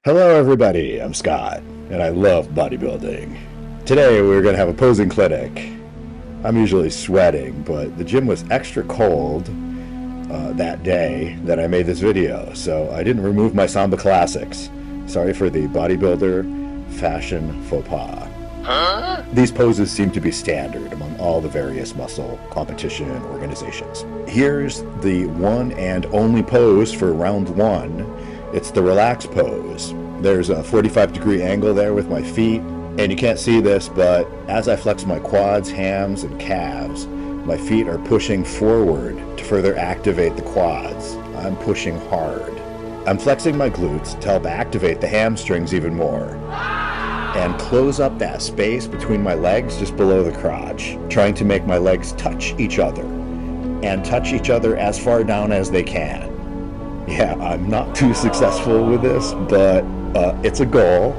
Hello everybody, I'm Scott, and I love bodybuilding. Today we're going to have a posing clinic. I'm usually sweating, but the gym was extra cold that day that I made this video, so I didn't remove my Samba Classics. Sorry for the bodybuilder fashion faux pas. These poses seem to be standard among all the various muscle competition organizations. Here's the one and only pose for round one. It's the relax pose. There's a 45-degree angle there with my feet, and you can't see this, but as I flex my quads, hams, and calves, my feet are pushing forward to further activate the quads. I'm pushing hard. I'm flexing my glutes to help activate the hamstrings even more, and close up that space between my legs just below the crotch, trying to make my legs touch each other, and touch each other as far down as they can. Yeah, I'm not too successful with this, but it's a goal.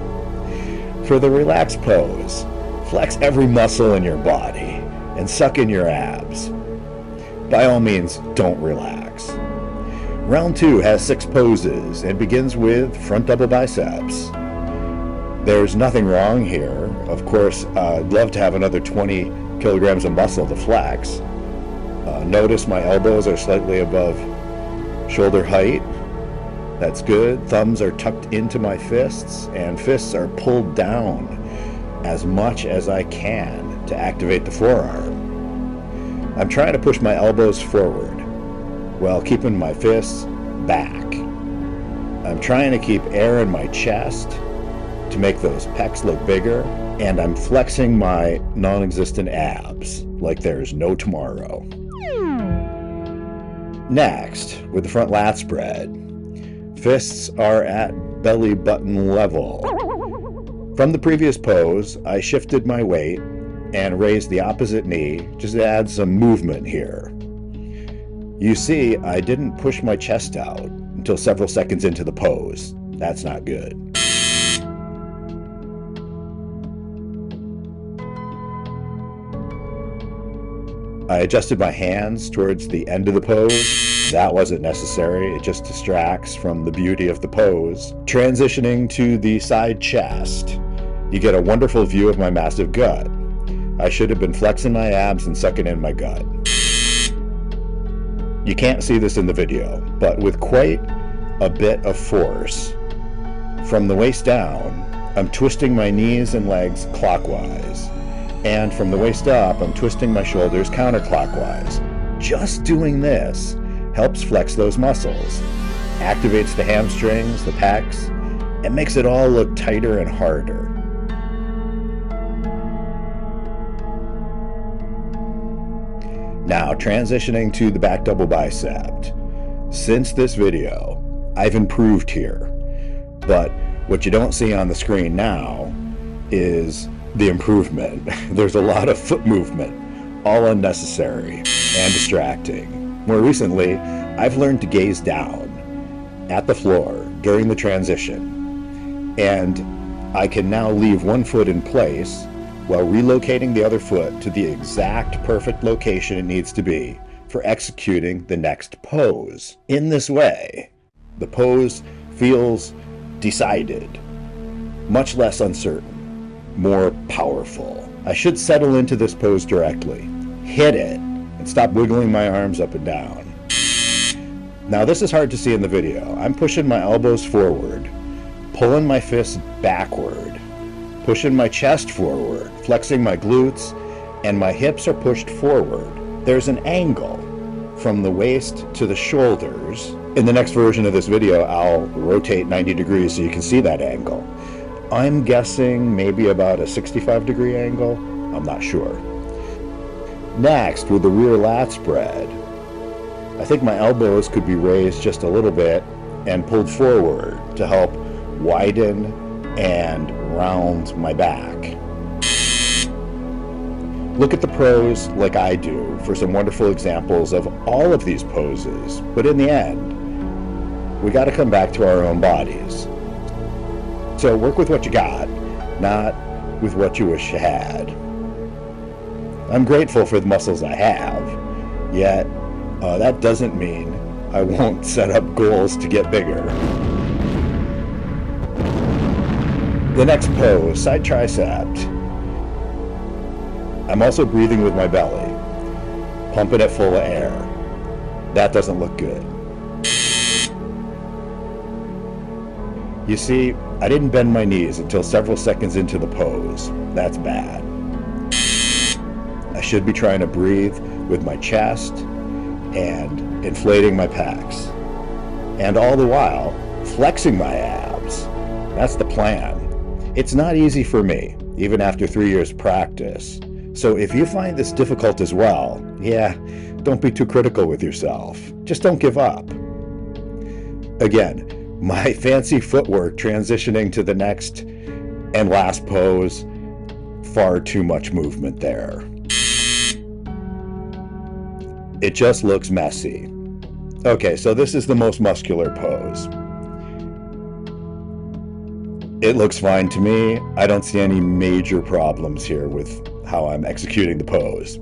For the relax pose, flex every muscle in your body and suck in your abs. By all means, don't relax. Round two has 6 poses and begins with front double biceps. There's nothing wrong here. Of course, I'd love to have another 20 kilograms of muscle to flex. Notice my elbows are slightly above shoulder height. That's good. Thumbs are tucked into my fists, and fists are pulled down as much as I can to activate the forearm. I'm trying to push my elbows forward while keeping my fists back. I'm trying to keep air in my chest to make those pecs look bigger, and I'm flexing my non-existent abs like there's no tomorrow. Next, with the front lat spread, fists are at belly button level. From the previous pose, I shifted my weight and raised the opposite knee just to add some movement here. You see, I didn't push my chest out until several seconds into the pose. That's not good. I adjusted my hands towards the end of the pose. That wasn't necessary, it just distracts from the beauty of the pose. Transitioning to the side chest, you get a wonderful view of my massive gut. I should have been flexing my abs and sucking in my gut. You can't see this in the video, but with quite a bit of force, from the waist down, I'm twisting my knees and legs clockwise. And from the waist up, I'm twisting my shoulders counter-clockwise. Just doing this helps flex those muscles, activates the hamstrings, the pecs, and makes it all look tighter and harder. Now, transitioning to the back double bicep. Since this video, I've improved here, but what you don't see on the screen now is the improvement. There's a lot of foot movement, all unnecessary and distracting. More recently, I've learned to gaze down at the floor during the transition, and I can now leave one foot in place while relocating the other foot to the exact perfect location it needs to be for executing the next pose. In this way, the pose feels decided, much less uncertain, more powerful. I should settle into this pose directly, hit it, and stop wiggling my arms up and down. Now this is hard to see in the video. I'm pushing my elbows forward, pulling my fists backward, pushing my chest forward, flexing my glutes, and my hips are pushed forward. There's an angle from the waist to the shoulders. In the next version of this video, I'll rotate 90 degrees so you can see that angle. I'm guessing maybe about a 65-degree angle. I'm not sure. Next, with the rear lat spread, I think my elbows could be raised just a little bit and pulled forward to help widen and round my back. Look at the pros like I do for some wonderful examples of all of these poses, but in the end, we got to come back to our own bodies. So work with what you got, not with what you wish you had. I'm grateful for the muscles I have, yet that doesn't mean I won't set up goals to get bigger. The next pose, side tricep. I'm also breathing with my belly, pumping it full of air. That doesn't look good. You see, I didn't bend my knees until several seconds into the pose. That's bad. I should be trying to breathe with my chest and inflating my pecs. And all the while, flexing my abs. That's the plan. It's not easy for me, even after 3 years practice. So if you find this difficult as well, yeah, don't be too critical with yourself. Just don't give up. Again, my fancy footwork transitioning to the next and last pose, far too much movement there. It just looks messy. Okay, so this is the most muscular pose. It looks fine to me. I don't see any major problems here with how I'm executing the pose.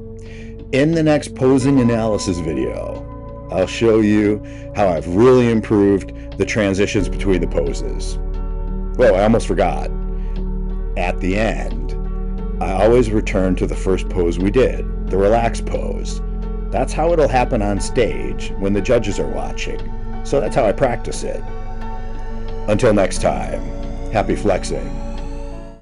In the next posing analysis video, I'll show you how I've really improved the transitions between the poses. Well, I almost forgot. At the end, I always return to the first pose we did, the relaxed pose. That's how it'll happen on stage when the judges are watching. So that's how I practice it. Until next time, happy flexing.